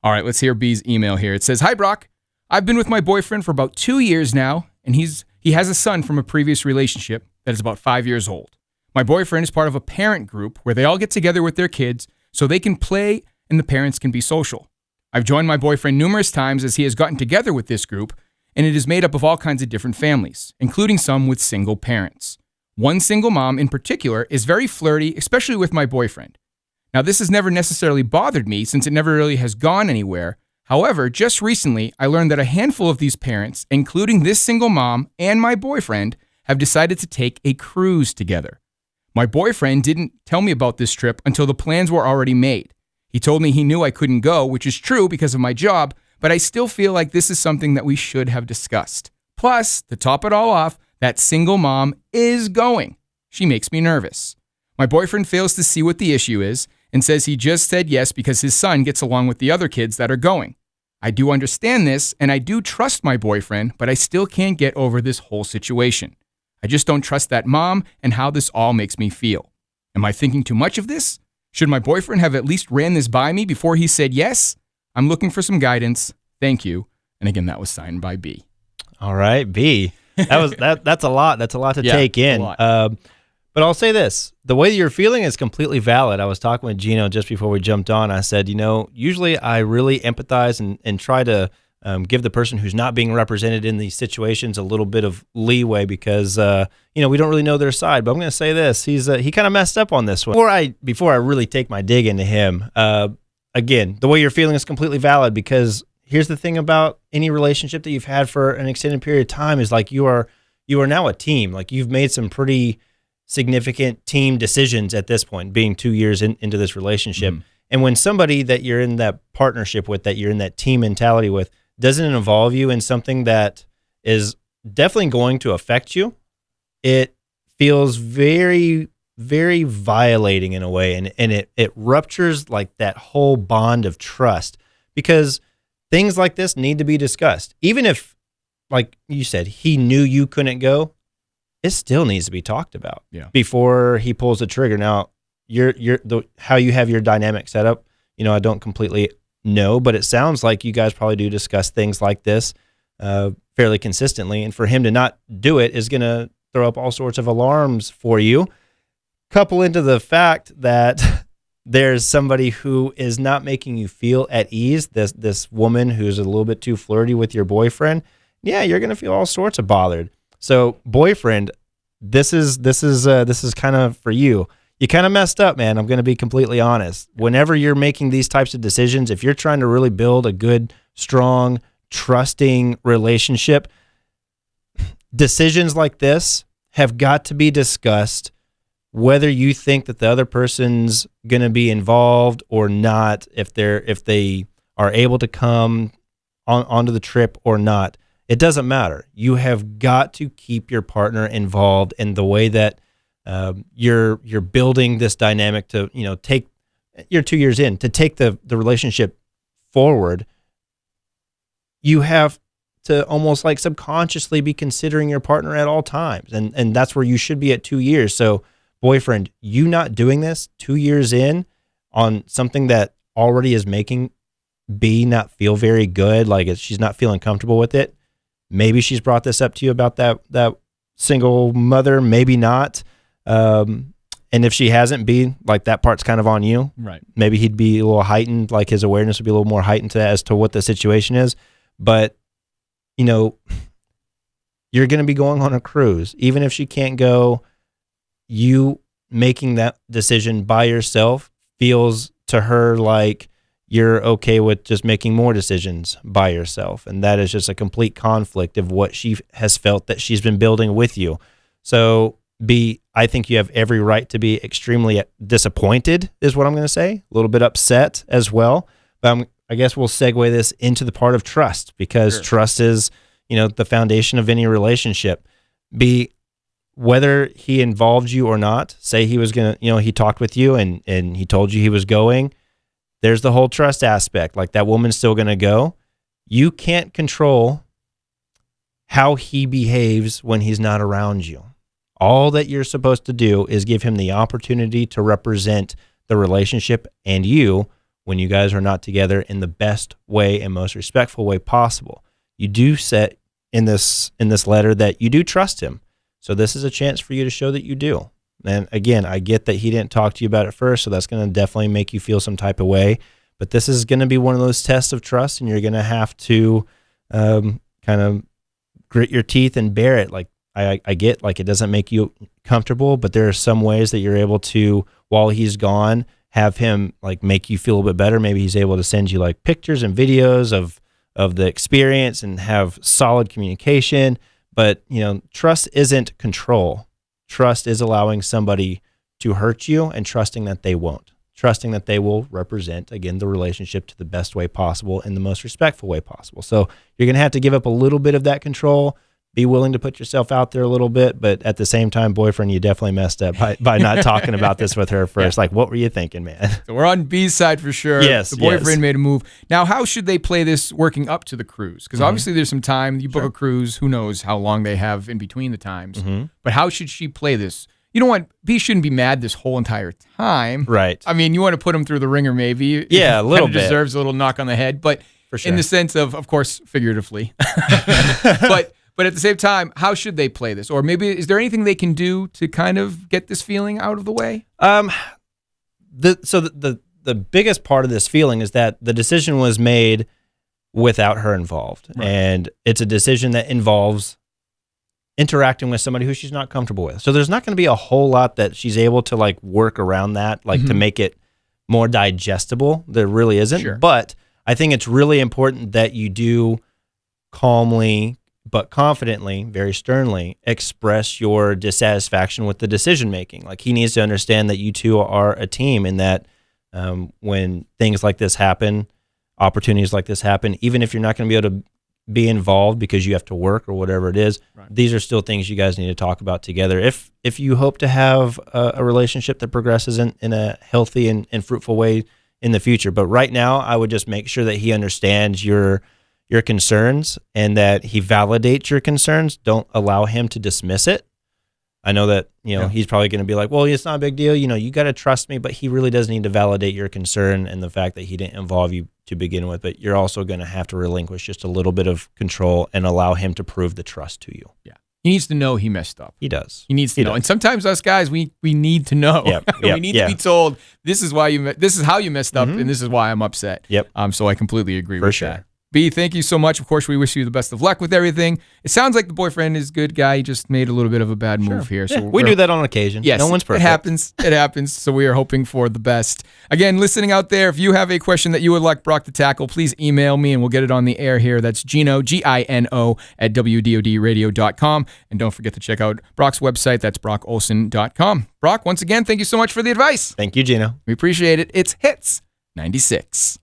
All right, let's hear B's email here. It says, "Hi, Brock. I've been with my boyfriend for about 2 years now, and he has a son from a previous relationship that is about 5 years old. My boyfriend is part of a parent group where they all get together with their kids so they can play and the parents can be social. I've joined my boyfriend numerous times as he has gotten together with this group, and it is made up of all kinds of different families, including some with single parents. One single mom in particular is very flirty, especially with my boyfriend. Now, this has never necessarily bothered me since it never really has gone anywhere. However, just recently, I learned that a handful of these parents, including this single mom and my boyfriend, have decided to take a cruise together. My boyfriend didn't tell me about this trip until the plans were already made. He told me he knew I couldn't go, which is true because of my job, but I still feel like this is something that we should have discussed. Plus, to top it all off, that single mom is going. She makes me nervous. My boyfriend fails to see what the issue is and says he just said yes because his son gets along with the other kids that are going. I do understand this, and I do trust my boyfriend, but I still can't get over this whole situation. I just don't trust that mom and how this all makes me feel. Am I thinking too much of this? Should my boyfriend have at least ran this by me before he said yes? I'm looking for some guidance. Thank you." And again, that was signed by B. All right, B. That's a lot. That's a lot to take in. But I'll say this. The way that you're feeling is completely valid. I was talking with Gino just before we jumped on. I said, usually I really empathize and try to give the person who's not being represented in these situations a little bit of leeway because, we don't really know their side. But I'm going to say this. He kind of messed up on this one. Before I really take my dig into him, again, the way you're feeling is completely valid because here's the thing about any relationship that you've had for an extended period of time is like you are now a team. Like you've made some pretty significant team decisions at this point, being 2 years into this relationship. Mm. And when somebody that you're in that partnership with, that you're in that team mentality with, doesn't involve you in something that is definitely going to affect you, it feels very, very violating in a way. And it ruptures like that whole bond of trust because things like this need to be discussed. Even if, like you said, he knew you couldn't go, it still needs to be talked about before he pulls the trigger. Now, how you have your dynamic set up, I don't completely know, but it sounds like you guys probably do discuss things like this fairly consistently. And for him to not do it is going to throw up all sorts of alarms for you. Couple into the fact that there's somebody who is not making you feel at ease, this woman who's a little bit too flirty with your boyfriend, you're going to feel all sorts of bothered. So, boyfriend, this is kind of for you. You kind of messed up, man. I'm going to be completely honest. Whenever you're making these types of decisions, if you're trying to really build a good, strong, trusting relationship, decisions like this have got to be discussed, whether you think that the other person's going to be involved or not, if they are able to come onto the trip or not. It doesn't matter. You have got to keep your partner involved in the way that you're building this dynamic to, take, you're 2 years in, to take the relationship forward. You have to almost like subconsciously be considering your partner at all times. And that's where you should be at 2 years. So boyfriend, you not doing this 2 years in on something that already is making B not feel very good, like she's not feeling comfortable with it. Maybe she's brought this up to you about that single mother, maybe not. And if she hasn't, that part's kind of on you. Right. Maybe he'd be a little heightened, like his awareness would be a little more heightened as to what the situation is. But, you're going to be going on a cruise. Even if she can't go, you making that decision by yourself feels to her like you're okay with just making more decisions by yourself. And that is just a complete conflict of what she has felt that she's been building with you. So B, I think you have every right to be extremely disappointed is what I'm going to say. A little bit upset as well. But I guess we'll segue this into the part of trust because trust is, the foundation of any relationship. B, whether he involved you or not, say he was going to, he talked with you and he told you he was going, there's the whole trust aspect. Like that woman's still going to go. You can't control how he behaves when he's not around you. All that you're supposed to do is give him the opportunity to represent the relationship and you when you guys are not together in the best way and most respectful way possible. You do set in this letter that you do trust him. So this is a chance for you to show that you do. And again, I get that he didn't talk to you about it first, so that's going to definitely make you feel some type of way. But this is going to be one of those tests of trust, and you're going to have to kind of grit your teeth and bear it. Like I get, like, it doesn't make you comfortable, but there are some ways that you're able to, while he's gone, have him like make you feel a bit better. Maybe he's able to send you like pictures and videos of the experience and have solid communication. But, you know, trust isn't control. Trust is allowing somebody to hurt you and trusting that they won't. Trusting that they will represent, again, the relationship to the best way possible in the most respectful way possible. So you're going to have to give up a little bit of that control, be willing to put yourself out there a little bit, but at the same time, boyfriend, you definitely messed up by not talking about this with her first. Yeah. Like, what were you thinking, man? So we're on B's side for sure. Yes, the boyfriend made a move. Now, how should they play this working up to the cruise? Because obviously there's some time. You book a cruise, who knows how long they have in between the times. But how should she play this? You don't want, B shouldn't be mad this whole entire time. Right. I mean, you want to put him through the ringer maybe. Yeah, a little bit. Deserves a little knock on the head, but for sure. In the sense of course, figuratively. But at the same time, how should they play this? Or maybe is there anything they can do to kind of get this feeling out of the way? The biggest part of this feeling is that the decision was made without her involved. Right. And it's a decision that involves interacting with somebody who she's not comfortable with. So there's not going to be a whole lot that she's able to like work around that, like to make it more digestible. There really isn't. Sure. But I think it's really important that you do calmly but confidently, very sternly, express your dissatisfaction with the decision making. Like, he needs to understand that you two are a team, and that when things like this happen, opportunities like this happen, even if you're not going to be able to be involved because you have to work or whatever it is, right, these are still things you guys need to talk about together. If you hope to have a relationship that progresses in a healthy and fruitful way in the future. But right now, I would just make sure that he understands your concerns and that he validates your concerns. Don't allow him to dismiss it. I know that, he's probably going to be like, well, it's not a big deal. You got to trust me, but he really does need to validate your concern and the fact that he didn't involve you to begin with. But you're also going to have to relinquish just a little bit of control and allow him to prove the trust to you. Yeah. He needs to know he messed up. He does. He needs to know. And sometimes us guys, we need to know. Yep. We need to be told, this is how you messed up, and this is why I'm upset. Yep. So I completely agree with sure. that. B, thank you so much. Of course, we wish you the best of luck with everything. It sounds like the boyfriend is a good guy. He just made a little bit of a bad move here. So we do that on occasion. Yes, no one's perfect. It happens. So we are hoping for the best. Again, listening out there, if you have a question that you would like Brock to tackle, please email me and we'll get it on the air here. That's Gino, Gino, at WDODradio.com. And don't forget to check out Brock's website. That's brockolson.com. Brock, once again, thank you so much for the advice. Thank you, Gino. We appreciate it. It's Hits 96.